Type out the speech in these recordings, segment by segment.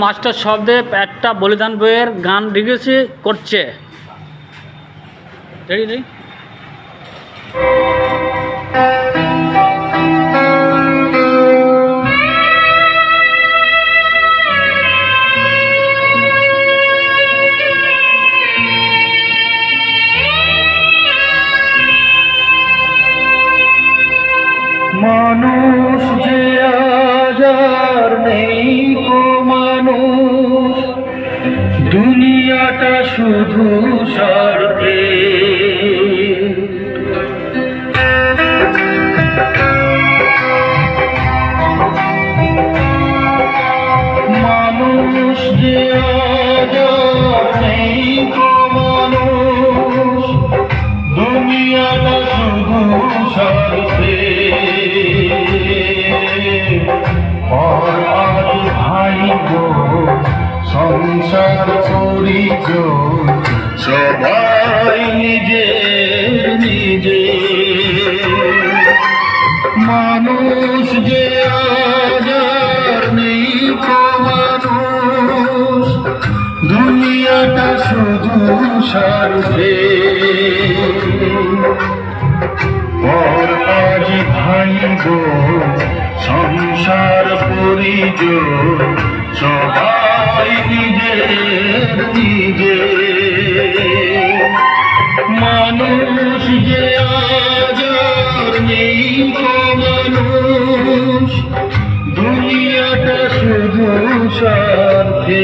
Master সবদেব একটা বলিদান বইয়ের গান রিলিজ করছে। রেডি? মানুষ যে আজ আর নেই গো মানুষ, দুনিয়াটা শুধু স্বার্থে। মানুষ যে আজ আর নেই গো মানুষ, দুনিয়াটা শুধু স্বার্থে। আর আজ ভাই গো সংসার করি গো সবাই নিজে নিজে। মানুষ যে আজ আর নেই গো মানুষ, দুনিয়াটা শুধু স্বার্থে। আর আজ ভাই গো সংসার পরিজন সবাই নিজে নিজে। মানুষ যে আজ আর নেই গো মানুষ, দুনিয়াটা শুধু স্বার্থে।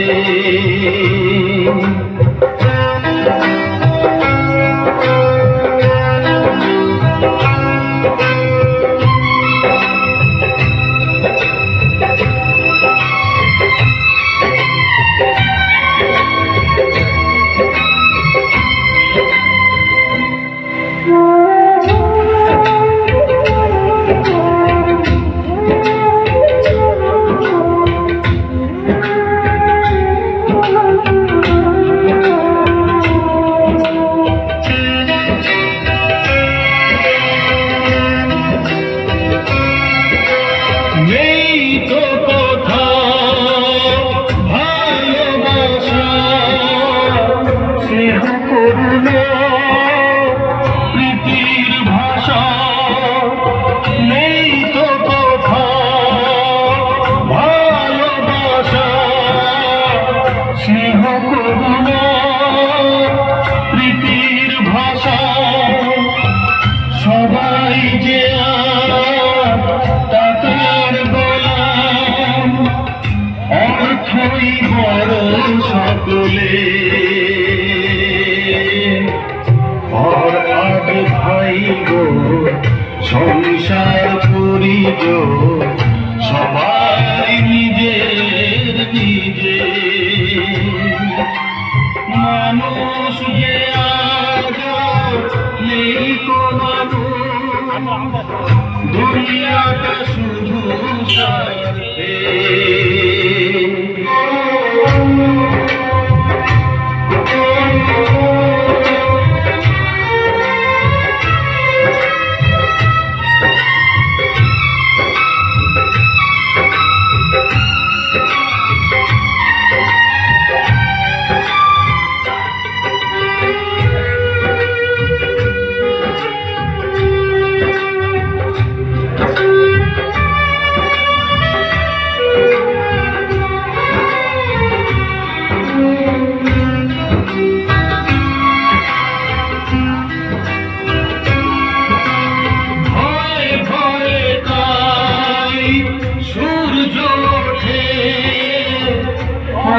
প্রীতির ভাষা নেই তো কথা, ভালোবাসা স্নেহ করুণা প্রীতির ভাষা। সবাই যে টাকার গোলাম, অর্থই বড় সকলে। আর আজ ভাই গো সংসার পরিজন সবাই নিজের নিজে। মানুষ যে আজ নেই গো মানুষ, দুনিয়াটা শুধু স্বার্থে।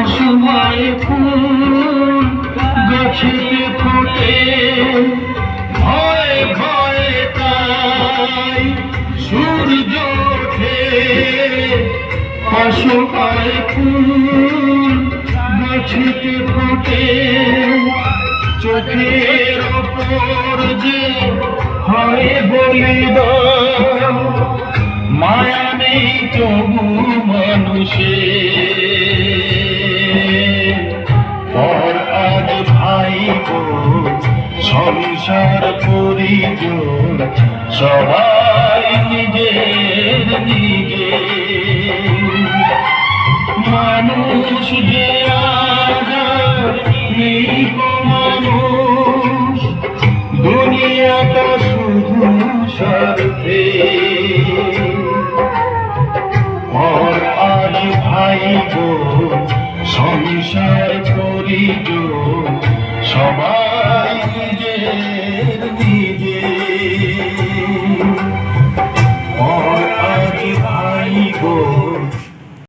অসময় ফুল গাছেতে ফোটে, ভয়ে ভয়ে তাই সূর্য ওঠে। অসময় ফুল গাছেতে ফোটে, চোখের ওপর যে হয় বলিদান, মায়া নেই তবু মানুষের। আর আজ ভাই গো সংসার পরিজন সবাই নিজের নিজে। মানুষ যে আজ আর নেই গো মানুষ, দুনিয়াটা শুধু স্বার্থে। পর আজ ভাই বোন সংসার পরিজন সবাই নিজের